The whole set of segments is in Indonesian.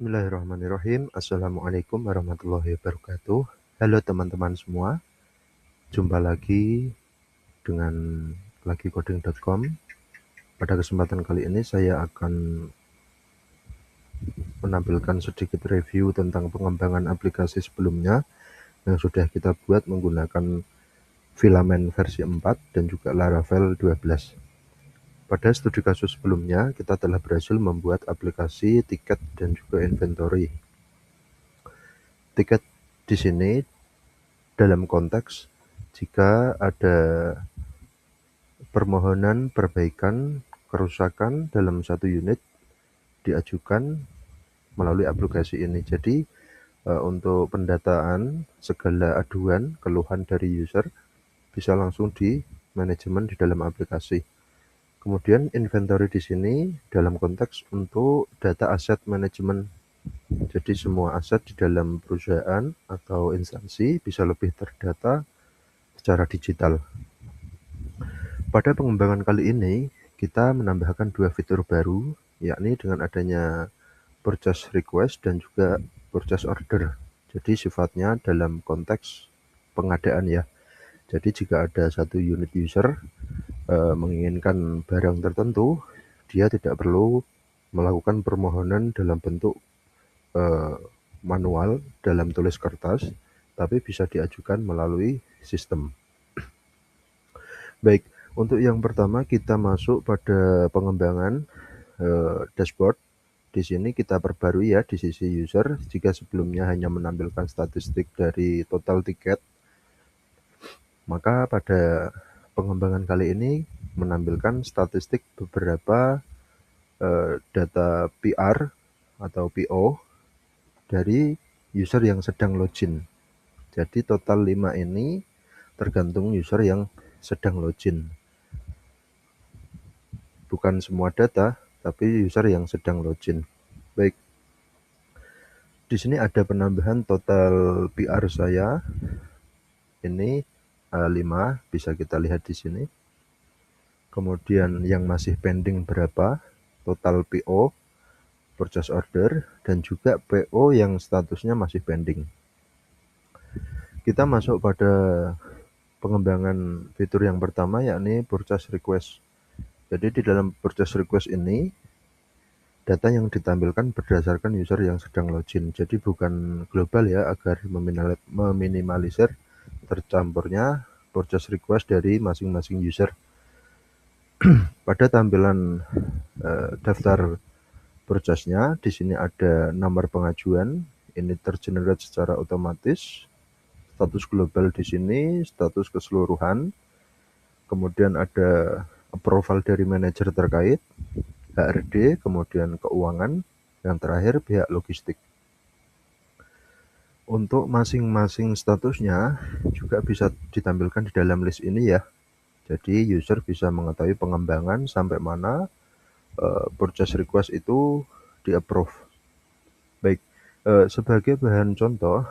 Bismillahirrahmanirrahim. Assalamualaikum warahmatullahi wabarakatuh. Halo teman-teman semua, jumpa lagi dengan coding.com. Pada kesempatan kali ini saya akan menampilkan sedikit review tentang pengembangan aplikasi sebelumnya yang sudah kita buat menggunakan Filament versi 4 dan juga Laravel 12. Pada studi kasus sebelumnya, kita telah berhasil membuat aplikasi tiket dan juga inventory. Tiket di sini dalam konteks jika ada permohonan perbaikan kerusakan dalam satu unit diajukan melalui aplikasi ini. Jadi untuk pendataan segala aduan, keluhan dari user bisa langsung di manajemen di dalam aplikasi. Kemudian inventory di sini dalam konteks untuk data aset manajemen. Jadi semua aset di dalam perusahaan atau instansi bisa lebih terdata secara digital. Pada pengembangan kali ini, kita menambahkan dua fitur baru, yakni dengan adanya purchase request dan juga purchase order. Jadi sifatnya dalam konteks pengadaan ya. Jadi jika ada satu unit user menginginkan barang tertentu, dia tidak perlu melakukan permohonan dalam bentuk manual dalam tulis kertas, tapi bisa diajukan melalui sistem. Baik, untuk yang pertama kita masuk pada pengembangan dashboard. Di sini kita perbarui ya di sisi user. Jika sebelumnya hanya menampilkan statistik dari total tiket, maka pada pengembangan kali ini menampilkan statistik beberapa data PR atau PO dari user yang sedang login. Jadi total 5 ini tergantung user yang sedang login. Bukan semua data, tapi user yang sedang login. Baik. Di sini ada penambahan total PR saya. Ini 5, bisa kita lihat di sini. Kemudian yang masih pending berapa? Total PO, purchase order, dan juga PO yang statusnya masih pending. Kita masuk pada pengembangan fitur yang pertama, yakni purchase request. Jadi di dalam purchase request ini, data yang ditampilkan berdasarkan user yang sedang login. Jadi bukan global ya, agar meminimalisir tercampurnya purchase request dari masing-masing user. Pada tampilan daftar purchase-nya, di sini ada nomor pengajuan, ini tergenerate secara otomatis. Status global di sini, status keseluruhan. Kemudian ada approval dari manajer terkait, HRD, kemudian keuangan, yang terakhir pihak logistik. Untuk masing-masing statusnya juga bisa ditampilkan di dalam list ini ya. Jadi user bisa mengetahui pengembangan sampai mana purchase request itu di-approve. Baik, sebagai bahan contoh,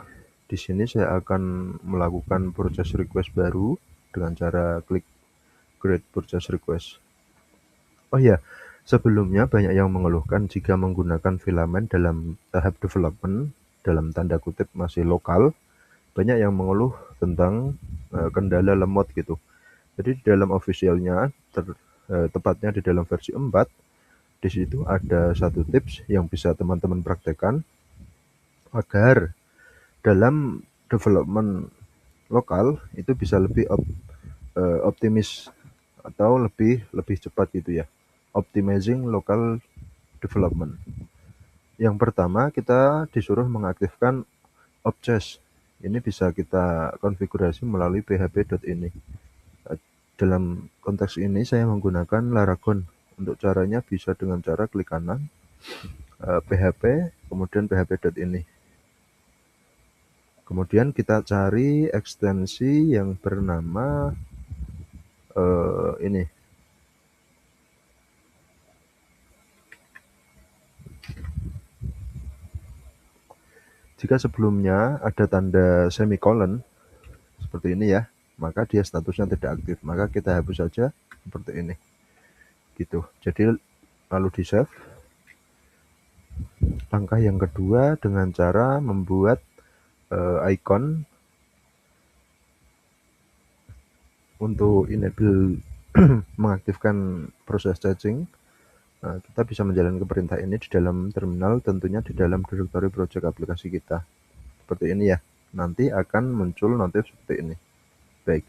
di sini saya akan melakukan purchase request baru dengan cara klik create purchase request. Oh ya, sebelumnya banyak yang mengeluhkan jika menggunakan filament dalam tahap development, dalam tanda kutip masih lokal, banyak yang mengeluh tentang kendala lemot gitu. Jadi di dalam officialnya, tepatnya di dalam versi 4, di situ ada satu tips yang bisa teman-teman praktekkan agar dalam development lokal itu bisa lebih optimis atau lebih cepat gitu ya. Optimizing local development. Yang pertama kita disuruh mengaktifkan obches. Ini bisa kita konfigurasi melalui php.ini. Dalam konteks ini saya menggunakan Laragon. Untuk caranya bisa dengan cara klik kanan, php, kemudian php.ini. Kemudian kita cari ekstensi yang bernama ini. Jika sebelumnya ada tanda semicolon seperti ini ya, maka dia statusnya tidak aktif. Maka kita hapus saja seperti ini. Gitu. Jadi lalu di save. Langkah yang kedua dengan cara membuat icon untuk enable mengaktifkan proses caching. Nah, kita bisa menjalankan perintah ini di dalam terminal, tentunya di dalam directory project aplikasi kita. Seperti ini ya. Nanti akan muncul notif seperti ini. Baik,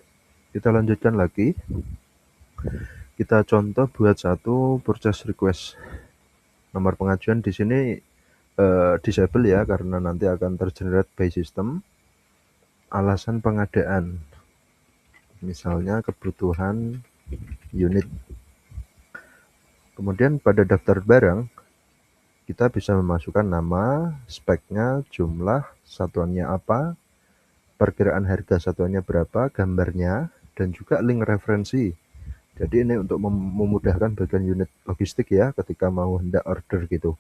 kita lanjutkan lagi. Kita contoh buat satu purchase request. Nomor pengajuan di sini disable ya, karena nanti akan tergenerate by system. Alasan pengadaan, misalnya kebutuhan unit. Kemudian pada daftar barang, kita bisa memasukkan nama, speknya, jumlah, satuannya apa, perkiraan harga satuannya berapa, gambarnya, dan juga link referensi. Jadi ini untuk memudahkan bagian unit logistik ya, ketika mau hendak order gitu,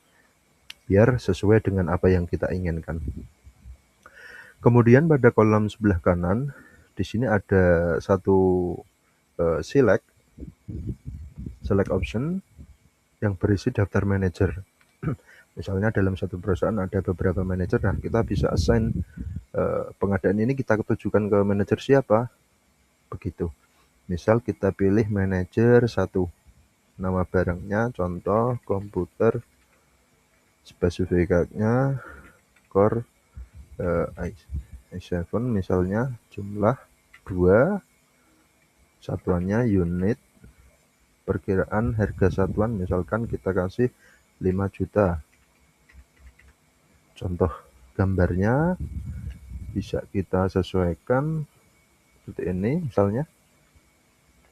biar sesuai dengan apa yang kita inginkan. Kemudian pada kolom sebelah kanan, di sini ada satu select option yang berisi daftar manajer. Misalnya dalam satu perusahaan ada beberapa manajer, nah kita bisa assign pengadaan ini kita tujukan ke manajer siapa, begitu. Misal kita pilih manajer 1, nama barangnya contoh komputer, spesifikasinya core i7 misalnya, jumlah 2, satuannya unit, perkiraan harga satuan misalkan kita kasih 5 juta. Contoh gambarnya bisa kita sesuaikan seperti ini, misalnya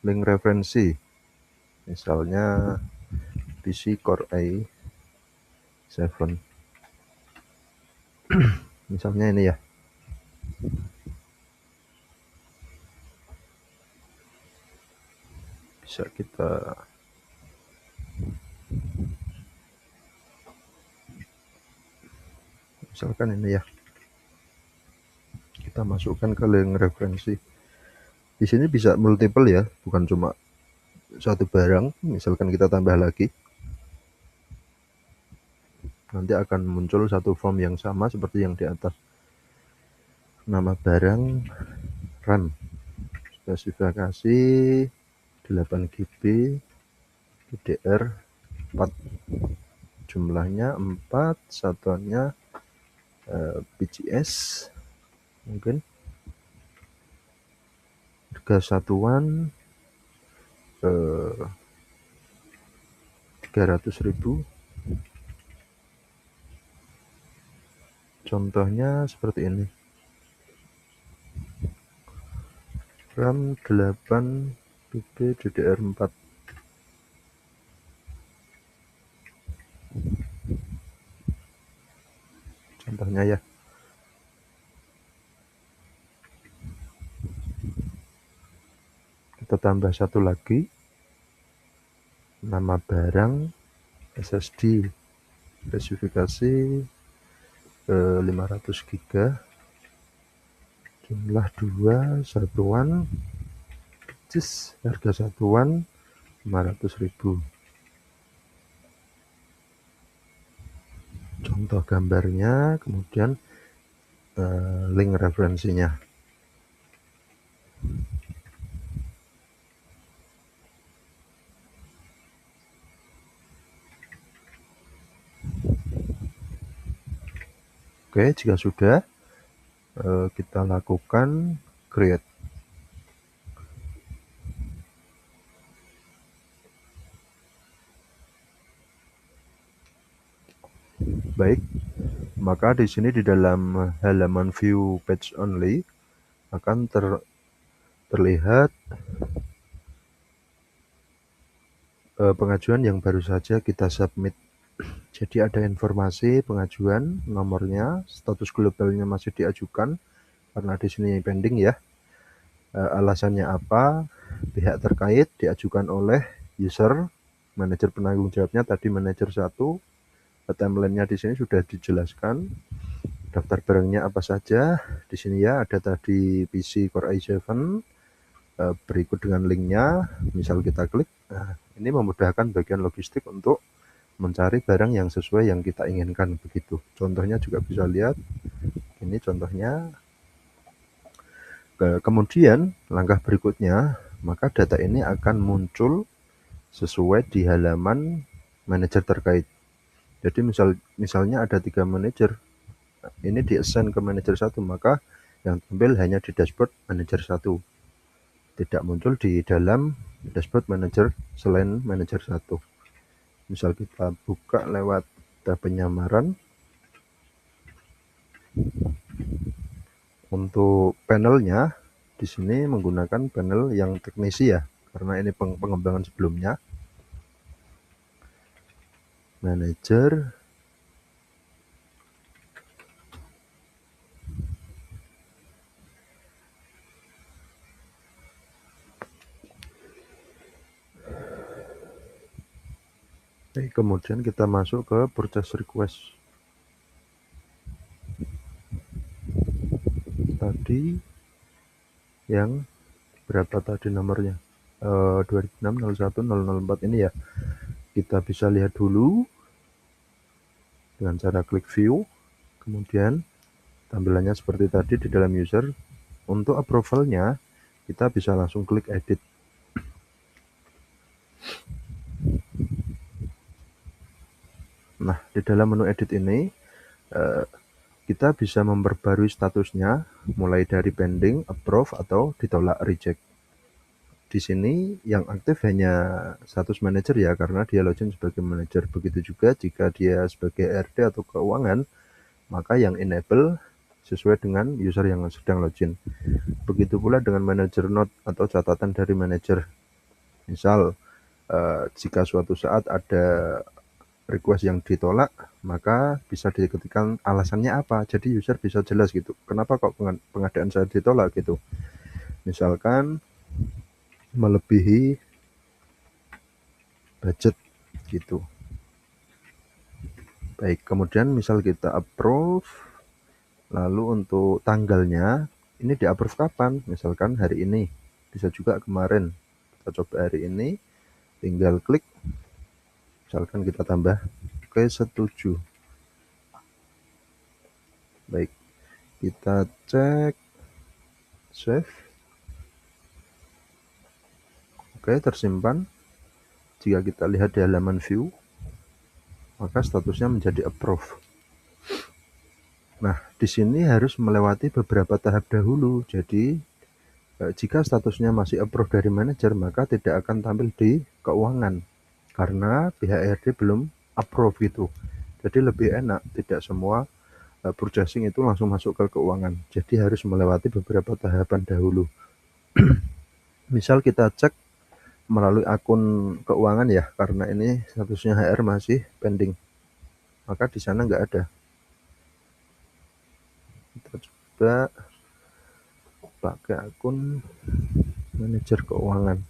link referensi, misalnya PC Core i7, misalnya ini ya. Bisa kita misalkan ini ya, kita masukkan ke link referensi. Di sini bisa multiple ya, bukan cuma satu barang. Misalkan kita tambah lagi, nanti akan muncul satu form yang sama seperti yang di atas. Nama barang, RAM, spesifikasi 8GB, DDR4, jumlahnya 4, satuannya PCS, mungkin harga satuan 300.000. Contohnya seperti ini, RAM 8GB DDR4. Contohnya ya. Kita tambah satu lagi, nama barang, SSD, spesifikasi 500GB, jumlah 2, satuan, harga satuan 500.000. Contoh gambarnya, kemudian link referensinya. Oke, jika sudah, kita lakukan create. Baik, maka di sini di dalam halaman view page only akan terlihat pengajuan yang baru saja kita submit. Jadi ada informasi pengajuan, nomornya, status globalnya masih diajukan karena di sini pending ya. Alasannya apa? Pihak terkait diajukan oleh user, manajer penanggung jawabnya tadi manajer 1. Timeline-nya di sini sudah dijelaskan. Daftar barangnya apa saja? Di sini ya ada tadi PC Core i7, berikut dengan linknya. Misal kita klik, nah ini memudahkan bagian logistik untuk mencari barang yang sesuai yang kita inginkan begitu. Contohnya juga bisa lihat, ini contohnya. Kemudian langkah berikutnya, maka data ini akan muncul sesuai di halaman manajer terkait. Jadi misalnya ada 3 manajer, ini di-assign ke manajer 1, maka yang tampil hanya di dashboard manajer 1. Tidak muncul di dalam dashboard manajer selain manajer 1. Misal kita buka lewat tab penyamaran. Untuk panelnya di sini menggunakan panel yang teknisi ya, karena ini pengembangan sebelumnya. Manajer, kemudian kita masuk ke purchase request. Tadi yang berapa tadi nomornya? 260101004 ini ya. Kita bisa lihat dulu dengan cara klik view. Kemudian tampilannya seperti tadi di dalam user. Untuk approvalnya kita bisa langsung klik edit. Nah, di dalam menu edit ini kita bisa memperbarui statusnya mulai dari pending, approve, atau ditolak, reject. Di sini yang aktif hanya status manager ya, karena dia login sebagai manager. Begitu juga jika dia sebagai RD atau keuangan, maka yang enable sesuai dengan user yang sedang login. Begitu pula dengan manager note atau catatan dari manager. Misal jika suatu saat ada request yang ditolak, maka bisa diketikkan alasannya apa. Jadi user bisa jelas gitu, kenapa kok pengadaan saya ditolak gitu. Misalkan melebihi budget gitu. Baik, kemudian misal kita approve, lalu untuk tanggalnya ini di approve kapan? Misalkan hari ini, bisa juga kemarin. Kita coba hari ini, tinggal klik, misalkan kita tambah ke setuju. Baik, kita cek, save. Oke, tersimpan. Jika kita lihat di halaman view, maka statusnya menjadi approve. Nah, di sini harus melewati beberapa tahap dahulu. Jadi, jika statusnya masih approve dari manajer, maka tidak akan tampil di keuangan. Karena pihak RD belum approve gitu. Jadi lebih enak, tidak semua purchasing itu langsung masuk ke keuangan. Jadi harus melewati beberapa tahapan dahulu. Misal kita cek melalui akun keuangan ya, karena ini statusnya HR masih pending. Maka di sana nggak ada. Kita coba pakai akun manajer keuangan.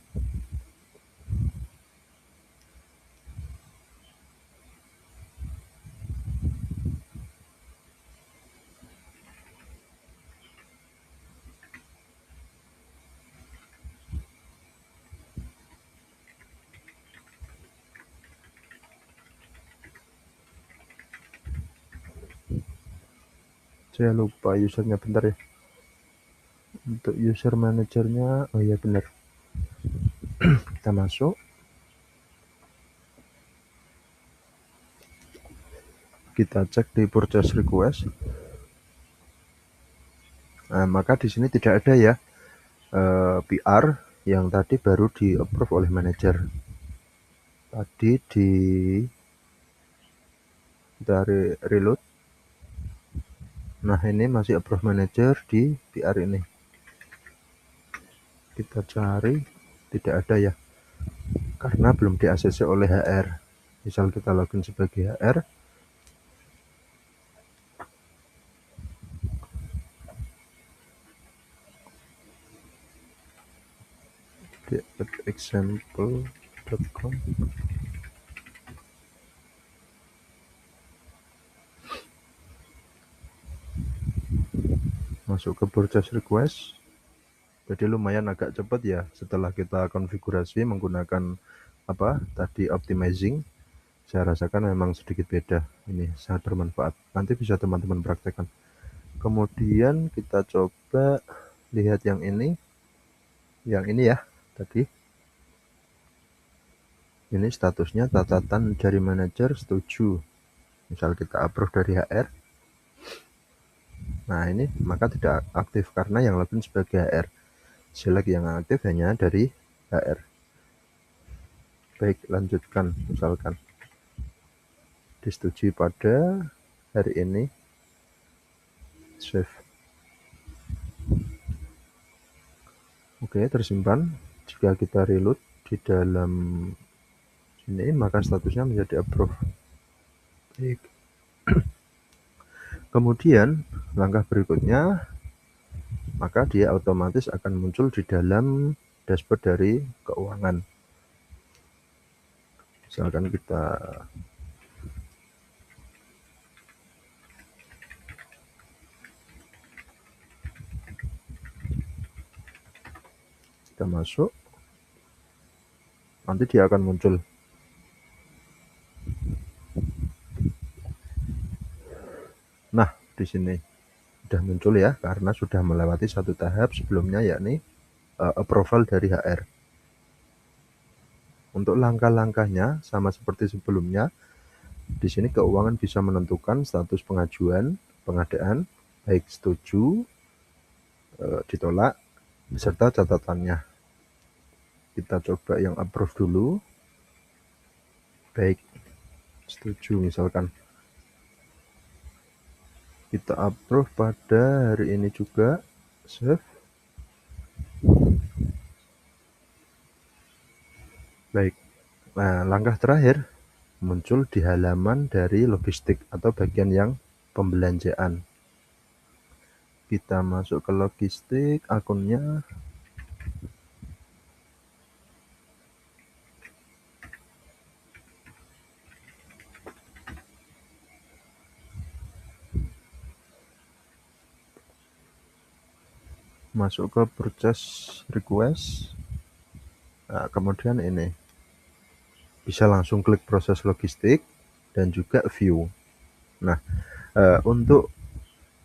Saya lupa usernya, bentar ya. Untuk user manajernya, oh iya benar. Kita masuk. Kita cek di purchase request. Nah, maka di sini tidak ada ya PR yang tadi baru di approve oleh manajer. Tadi dari reload. Nah, ini masih approve manager di PR ini. Kita cari, tidak ada ya. Karena belum di ACC oleh HR. Misal kita login sebagai HR. Di example.com. Masuk ke purchase request. Jadi lumayan agak cepat ya setelah kita konfigurasi menggunakan apa tadi optimizing. Saya rasakan memang sedikit beda. Ini sangat bermanfaat. Nanti bisa teman-teman praktekkan. Kemudian kita coba lihat yang ini ya tadi. Ini statusnya catatan dari manajer setuju. Misal kita approve dari HR. Nah ini maka tidak aktif karena yang login sebagai HR. Select yang aktif hanya dari HR. Baik, lanjutkan. Misalkan disetujui pada hari ini. Save. Oke, tersimpan. Jika kita reload di dalam sini, maka statusnya menjadi approve. Baik. Kemudian langkah berikutnya, maka dia otomatis akan muncul di dalam dashboard dari keuangan. Misalkan kita masuk, nanti dia akan muncul. Nah, di sini sudah muncul ya, karena sudah melewati satu tahap sebelumnya, yakni approval dari HR. Untuk langkah-langkahnya sama seperti sebelumnya. Di sini keuangan bisa menentukan status pengajuan pengadaan, baik setuju, ditolak, beserta catatannya. Kita coba yang approve dulu. Baik, setuju misalkan. Kita approve pada hari ini juga. Save. Baik. Nah, langkah terakhir muncul di halaman dari logistik atau bagian yang pembelanjaan. Kita masuk ke logistik, akunnya. Masuk ke purchase request. Nah, kemudian ini bisa langsung klik proses logistik dan juga view. Nah, untuk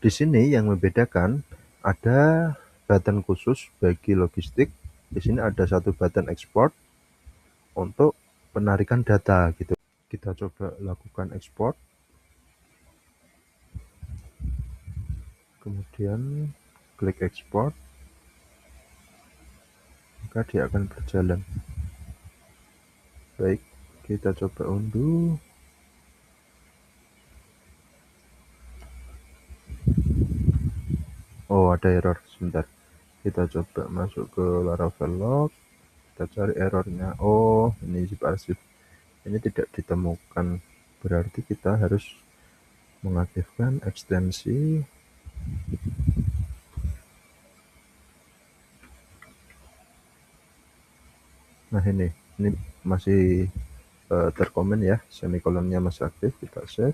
di sini yang membedakan ada button khusus bagi logistik. Di sini ada satu button export untuk penarikan data gitu. Kita coba lakukan export. Kemudian klik export. Maka dia akan berjalan. Baik, kita coba undo. Oh, ada error. Sebentar. Kita coba masuk ke Laravel log. Kita cari errornya. Oh, ini zip arsip. Ini tidak ditemukan. Berarti kita harus mengaktifkan ekstensi. Nah, ini masih terkomen ya, semikolonnya masih aktif. Kita save.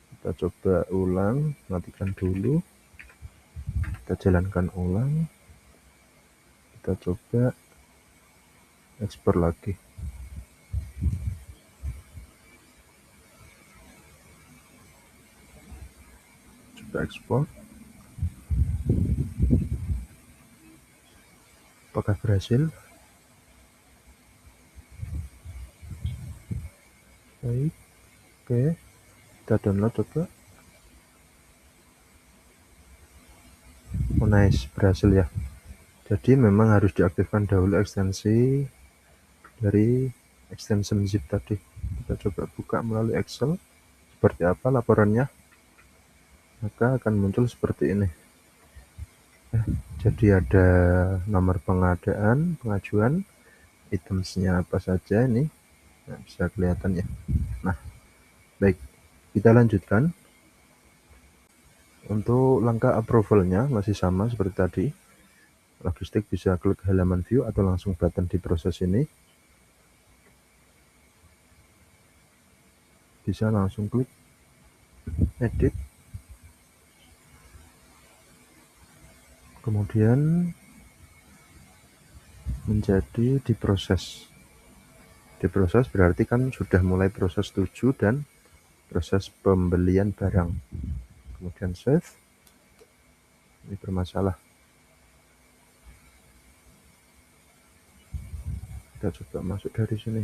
Kita coba ulang, matikan dulu. Kita jalankan ulang. Kita coba ekspor lagi. Coba ekspor. Apakah berhasil? Baik. Oke. Kita download coba. Oh, nice, berhasil ya. Jadi memang harus diaktifkan dahulu ekstensi dari extension zip tadi. Kita coba buka melalui Excel. Seperti apa laporannya? Maka akan muncul seperti ini. Jadi ada nomor pengajuan, itemsnya apa saja ini. Nah, bisa kelihatan ya. Nah, baik. Kita lanjutkan. Untuk langkah approvalnya masih sama seperti tadi. Logistik bisa klik halaman view atau langsung button di proses ini. Bisa langsung klik edit. Kemudian menjadi diproses. Diproses berarti kan sudah mulai proses tuju dan proses pembelian barang. Kemudian save. Ini bermasalah. Kita coba masuk dari sini.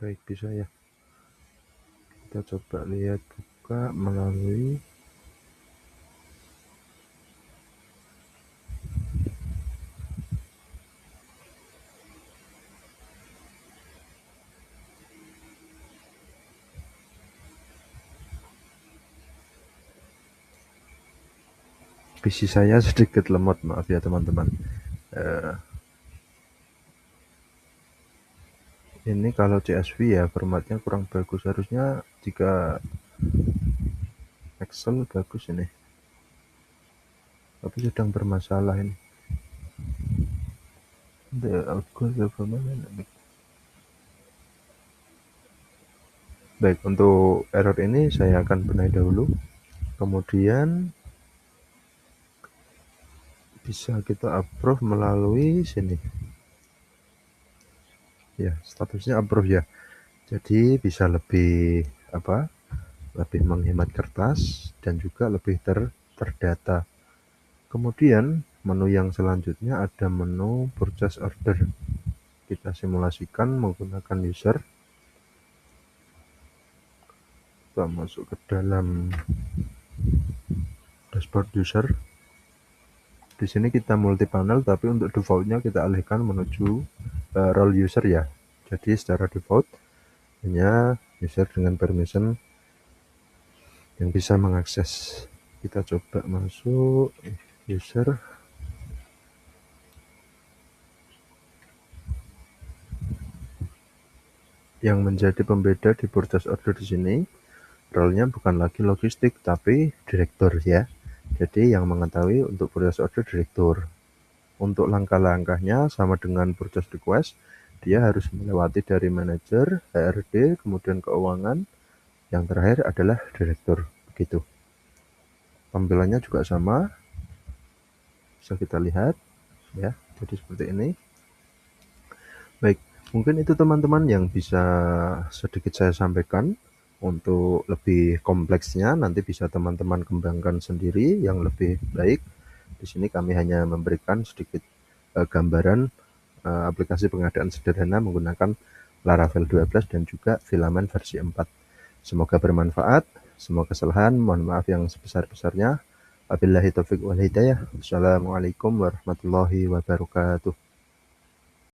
Baik, bisa ya. Kita coba lihat buka melalui PC saya sedikit lemot, maaf ya teman-teman. Ini kalau CSV ya formatnya kurang bagus, harusnya jika Excel bagus ini, tapi sedang bermasalah ini. The outgoing government. Baik, untuk error ini saya akan benahi dahulu. Kemudian bisa kita approve melalui sini. Ya, statusnya approve ya. Jadi bisa lebih lebih menghemat kertas dan juga lebih terdata. Kemudian menu yang selanjutnya ada menu purchase order. Kita simulasikan menggunakan user. Kita masuk ke dalam dashboard user. Di sini kita multi panel, tapi untuk defaultnya kita alihkan menuju role user ya. Jadi secara default hanya user dengan permission yang bisa mengakses. Kita coba masuk user. Yang menjadi pembeda di purchase order di sini, role-nya bukan lagi logistik tapi direktur ya. Jadi yang mengetahui untuk purchase order direktur. Untuk langkah-langkahnya sama dengan purchase request, dia harus melewati dari manajer, HRD, kemudian keuangan, yang terakhir adalah direktur. Begitu. Tampilannya juga sama, bisa kita lihat ya. Jadi seperti ini. Baik, mungkin itu teman-teman yang bisa sedikit saya sampaikan. Untuk lebih kompleksnya nanti bisa teman-teman kembangkan sendiri yang lebih baik. Di sini kami hanya memberikan sedikit gambaran aplikasi pengadaan sederhana menggunakan Laravel 12 dan juga Filament versi 4. Semoga bermanfaat. Semua kesalahan mohon maaf yang sebesar-besarnya. Wabillahi taufiq wal hidayah. Wassalamualaikum warahmatullahi wabarakatuh.